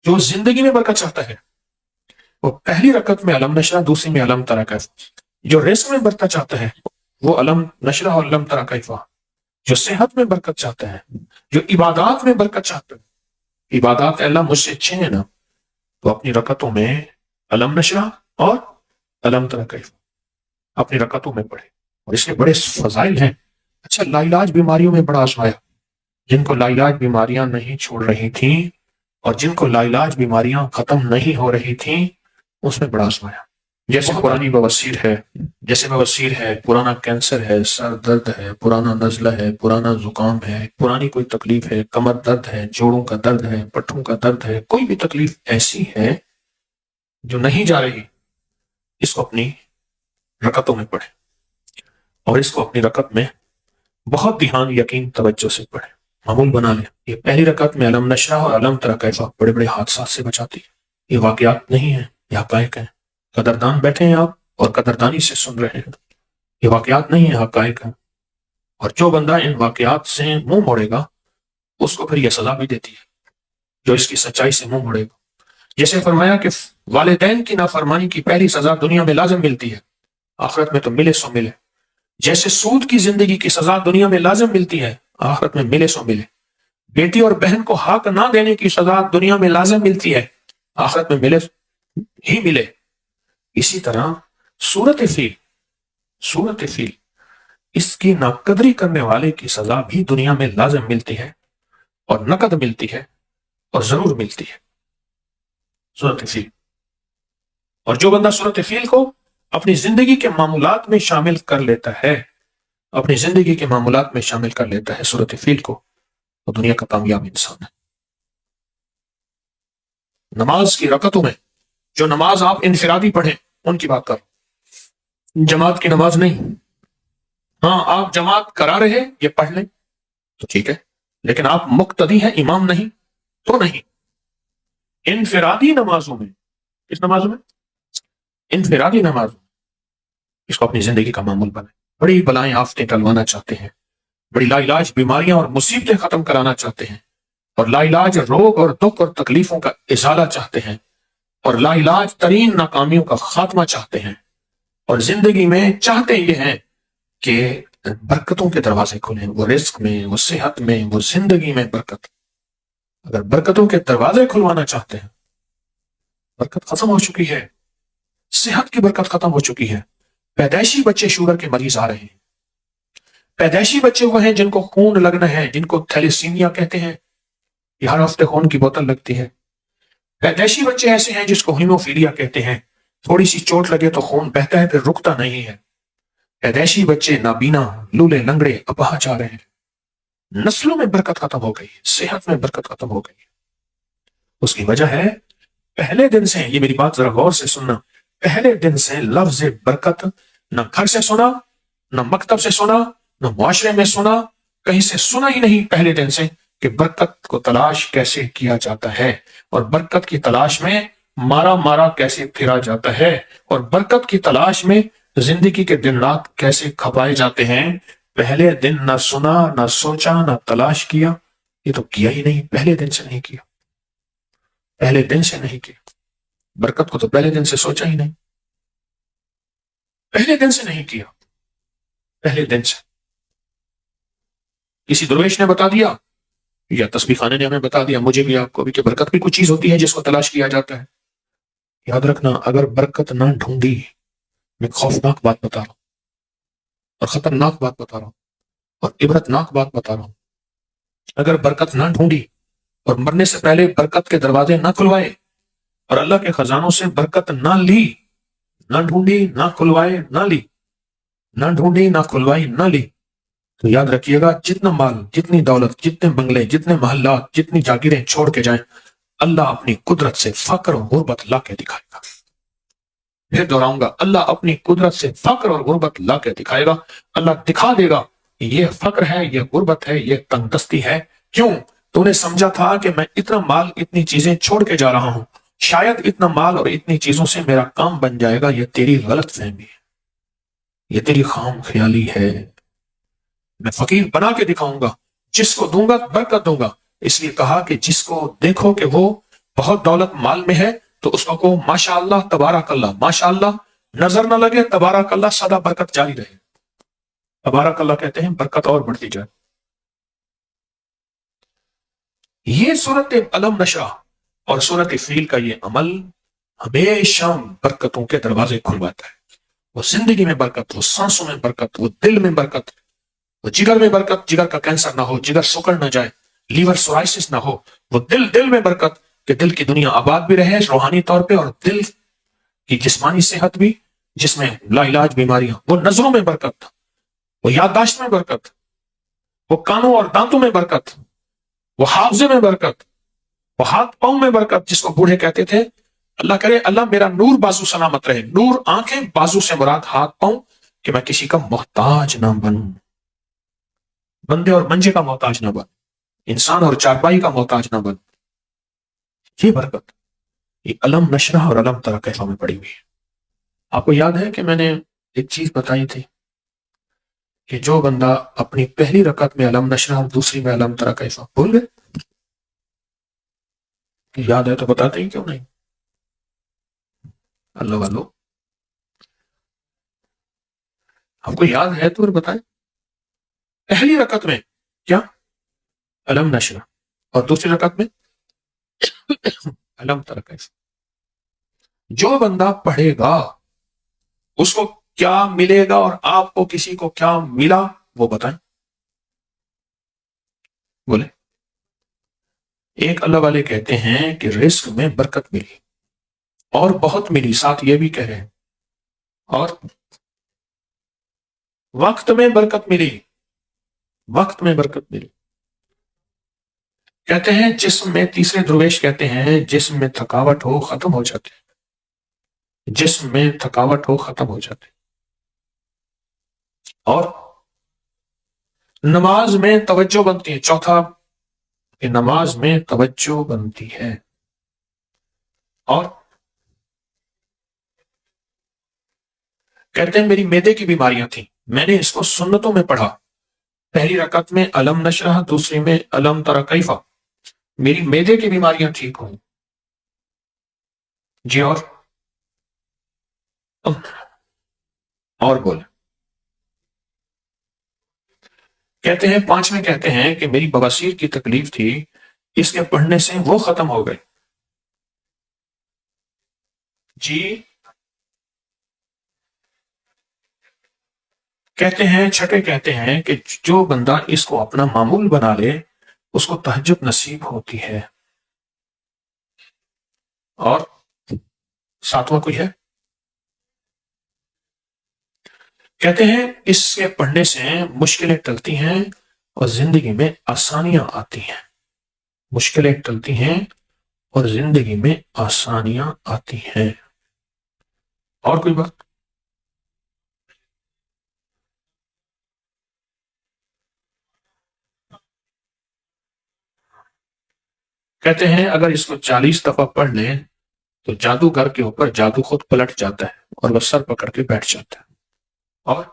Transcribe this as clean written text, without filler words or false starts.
جو زندگی میں برکت چاہتا ہے وہ پہلی رکعت میں علم نشرہ، دوسری میں علم ترا کیف۔ جو رزق میں برکت چاہتا ہے وہ علم نشرہ اور علم ترا کیف۔ جو صحت میں برکت چاہتا ہے، جو عبادات میں برکت چاہتا ہے، عبادات اے اللہ مجھ سے چھینے نا، تو اپنی رکعتوں میں علم نشرہ اور علم ترا کیف اپنی رکعتوں میں پڑھے، اور اس کے بڑے فضائل ہیں۔ اچھا، لا علاج بیماریوں میں بڑا آزمایا، جن کو لا علاج بیماریاں نہیں چھوڑ رہی تھیں اور جن کو لا علاج بیماریاں ختم نہیں ہو رہی تھیں، اس میں بڑا آزمایا۔ جیسے پرانی بواسیر ہے، جیسے بواسیر ہے، پرانا کینسر ہے، سر درد ہے، پرانا نزلہ ہے، پرانا زکام ہے، پرانی کوئی تکلیف ہے، کمر درد ہے، جوڑوں کا درد ہے، پٹھوں کا درد ہے، کوئی بھی تکلیف ایسی ہے جو نہیں جا رہی، اس کو اپنی رکعتوں میں پڑھے، اور اس کو اپنی رکعت میں بہت دھیان، یقین، توجہ سے پڑھے، معمول بنا لے۔ یہ پہلی رکعت میں علم نشرہ اور علم ترا کیف بڑے بڑے حادثات سے بچاتی ہے۔ یہ واقعات نہیں ہیں، یہ حقائق ہیں۔ قدردان بیٹھے ہیں آپ اور قدردانی سے سن رہے ہیں، یہ واقعات نہیں ہیں، حقائق ہیں۔ اور جو بندہ ان واقعات سے منہ موڑے گا اس کو پھر یہ سزا بھی دیتی ہے، جو اس کی سچائی سے منہ موڑے گا۔ جیسے فرمایا کہ والدین کی نافرمانی کی پہلی سزا دنیا میں لازم ملتی ہے، آخرت میں تو ملے سو ملے۔ جیسے سود کی زندگی کی سزا دنیا میں لازم ملتی ہے، آخرت میں ملے سو ملے۔ بیٹی اور بہن کو حق نہ دینے کی سزا دنیا میں لازم ملتی ہے، آخرت میں ملے ہی ملے۔ اسی طرح صورت فیل اس کی ناقدری کرنے والے کی سزا بھی دنیا میں لازم ملتی ہے، اور نقد ملتی ہے، اور ضرور ملتی ہے۔ صورت فیل، اور جو بندہ صورت فیل کو اپنی زندگی کے معمولات میں شامل کر لیتا ہے، اپنی زندگی کے معمولات میں شامل کر لیتا ہے صورت فیل کو، وہ دنیا کا کامیاب انسان ہے۔ نماز کی رکعتوں میں جو نماز آپ انفرادی پڑھیں ان کی بات کرو، جماعت کی نماز نہیں۔ ہاں، آپ جماعت کرا رہے یہ پڑھ لیں تو ٹھیک ہے، لیکن آپ مقتدی ہیں، امام نہیں تو نہیں۔ انفرادی نمازوں میں، کس نمازوں میں؟ انفرادی نمازوں، اس کو اپنی زندگی کا معمول بنائیں۔ بڑی بلائیں آفتیں ٹلوانا چاہتے ہیں، بڑی لا علاج بیماریاں اور مصیبتیں ختم کرانا چاہتے ہیں، اور لا علاج روگ اور دکھ اور تکلیفوں کا ازالہ چاہتے ہیں، اور لا علاج ترین ناکامیوں کا خاتمہ چاہتے ہیں، اور زندگی میں چاہتے یہ ہیں کہ برکتوں کے دروازے کھلیں، وہ رزق میں، وہ صحت میں، وہ زندگی میں برکت۔ اگر برکتوں کے دروازے کھلوانا چاہتے ہیں، برکت ختم ہو چکی ہے، صحت کی برکت ختم ہو چکی ہے۔ پیدائشی بچے شوگر کے مریض آ رہے ہیں، پیدائشی بچے وہ ہیں جن کو خون لگنا ہے، جن کو تھیلیسیمیا کہتے ہیں، یہ ہر ہفتے خون کی بوتل لگتی ہے۔ پیدائشی بچے ایسے ہیں جس کو ہیموفیلیا کہتے ہیں، تھوڑی سی چوٹ لگے تو خون بہتا ہے، پھر رکتا نہیں ہے۔ پیدائشی بچے نابینا، لولے، لنگڑے، اپاہج آ رہے ہیں۔ نسلوں میں برکت ختم ہو گئی، صحت میں برکت ختم ہو گئی۔ اس کی وجہ ہے پہلے دن سے، یہ میری بات ذرا غور سے سننا، پہلے دن سے لفظ برکت نہ گھر سے سنا، نہ مکتب سے سنا، نہ معاشرے میں سنا، کہیں سے سنا ہی نہیں پہلے دن سے کہ برکت کو تلاش کیسے کیا جاتا ہے، اور برکت کی تلاش میں مارا مارا کیسے پھرا جاتا ہے، اور برکت کی تلاش میں زندگی کے دن رات کیسے کھپائے جاتے ہیں۔ پہلے دن نہ سنا، نہ سوچا، نہ تلاش کیا، یہ تو کیا ہی نہیں، پہلے دن سے نہیں کیا، پہلے دن سے نہیں کیا۔ برکت کو تو پہلے دن سے سوچا ہی نہیں، پہلے دن سے نہیں کیا، پہلے دن سے۔ کسی درویش نے بتا دیا یا تسبیح خانے نے ہمیں بتا دیا، مجھے بھی آپ کو بھی، کہ برکت بھی کوئی چیز ہوتی ہے جس کو تلاش کیا جاتا ہے۔ یاد رکھنا، اگر برکت نہ ڈھونڈی، میں خوفناک بات بتا رہا ہوں، اور خطرناک بات بتا رہا ہوں، اور عبرتناک بات بتا رہا ہوں، اگر برکت نہ ڈھونڈی اور مرنے سے پہلے برکت کے دروازے نہ کھلوائے، اور اللہ کے خزانوں سے برکت نہ لی، نہ ڈھونڈی، نہ کھلوائے، نہ لی، نہ ڈھونڈی، نہ کھلوائی، نہ لی، تو یاد رکھیے گا، جتنا مال، جتنی دولت، جتنے بنگلے، جتنے محلات، جتنی جاگیریں چھوڑ کے جائیں، اللہ اپنی قدرت سے فقر اور غربت لا کے دکھائے گا۔ پھر دہراؤں گا، اللہ اپنی قدرت سے فقر اور غربت لا کے دکھائے گا۔ اللہ دکھا دے گا یہ فقر ہے، یہ غربت ہے، یہ تنگ دستی ہے۔ کیوں؟ تو نے سمجھا تھا کہ میں اتنا مال، اتنی چیزیں چھوڑ کے جا رہا ہوں، شاید اتنا مال اور اتنی چیزوں سے میرا کام بن جائے گا۔ یہ تیری غلط فہمی ہے، یہ تیری خام خیالی ہے۔ میں فقیر بنا کے دکھاؤں گا، جس کو دوں گا برکت دوں گا۔ اس لیے کہا کہ جس کو دیکھو کہ وہ بہت دولت مال میں ہے تو اس کو کہو ماشاء اللہ تبارک اللہ، ماشاء اللہ نظر نہ لگے، تبارک اللہ سدا برکت جاری رہے۔ تبارک اللہ کہتے ہیں برکت اور بڑھتی جائے۔ یہ صورت علم نشرح اور صورت فیل کا یہ عمل ہمیشہ برکتوں کے دروازے کھلواتا ہے۔ وہ زندگی میں برکت، وہ سانسوں میں برکت، وہ دل میں برکت، وہ جگر میں برکت، جگر کا کینسر نہ ہو، جگر سکڑ نہ جائے، لیور سورائسس نہ ہو، وہ دل میں برکت کہ دل کی دنیا آباد بھی رہے روحانی طور پہ، اور دل کی جسمانی صحت بھی، جس میں لا علاج بیماریاں، وہ نظروں میں برکت، وہ یادداشت میں برکت، وہ کانوں اور دانتوں میں برکت، وہ حافظے میں برکت، وہ ہاتھ پاؤں میں برکت، جس کو بوڑھے کہتے تھے اللہ کرے اللہ میرا نور بازو سلامت رہے، نور آنکھیں، بازو سے مراد ہاتھ پاؤں، کہ میں کسی کا محتاج نہ بنوں، بندے اور منجے کا محتاج نہ بن، انسان اور چارپائی کا محتاج نہ بن۔ یہ برکت یہ علم نشرح اور علم ترا کیفا میں پڑی ہوئی ہے۔ آپ کو یاد ہے کہ میں نے ایک چیز بتائی تھی کہ جو بندہ اپنی پہلی رکعت میں علم نشرح اور دوسری میں علم ترا کیفا بھول گئے، یاد ہے تو بتاتے ہی کیوں نہیں؟ اللہ والو آپ کو یاد ہے تو پھر بتائیں۔ پہلی رکعت میں کیا؟ علم نشرح، اور دوسری رکعت میں علم ترا کیفا۔ جو بندہ پڑھے گا اس کو کیا ملے گا، اور آپ کو کسی کو کیا ملا وہ بتائیں، بولے۔ ایک اللہ والے کہتے ہیں کہ رزق میں برکت ملی اور بہت ملی، ساتھ یہ بھی کہہ رہے ہیں، اور وقت میں برکت ملی، وقت میں برکت ملی۔ کہتے ہیں جسم میں، تیسرے درویش کہتے ہیں جسم میں تھکاوٹ ہو ختم ہو جاتے، جسم میں تھکاوٹ ہو ختم ہو جاتے، اور نماز میں توجہ بنتی ہے۔ چوتھا کہ نماز میں توجہ بنتی ہے، اور کہتے ہیں میری معدے کی بیماریاں تھیں، میں نے اس کو سنتوں میں پڑھا، پہلی رکعت میں علم نشرح، دوسری میں علم ترا کیفا، میری معدے کی بیماریاں ٹھیک ہوں۔ جی اور بولے۔ کہتے ہیں پانچویں کہتے ہیں کہ میری بواسیر کی تکلیف تھی، اس کے پڑھنے سے وہ ختم ہو گئے۔ جی کہتے ہیں چھٹے کہتے ہیں کہ جو بندہ اس کو اپنا معمول بنا لے اس کو تہجد نصیب ہوتی ہے۔ اور ساتواں کوئی ہے؟ کہتے ہیں اس کے پڑھنے سے مشکلیں ٹلتی ہیں اور زندگی میں آسانیاں آتی ہیں، مشکلیں ٹلتی ہیں اور زندگی میں آسانیاں آتی ہیں۔ اور کوئی بات؟ کہتے ہیں اگر اس کو 40 دفعہ پڑھ لیں تو جادوگر کے اوپر جادو خود پلٹ جاتا ہے اور وہ سر پکڑ کے بیٹھ جاتا ہے۔ اور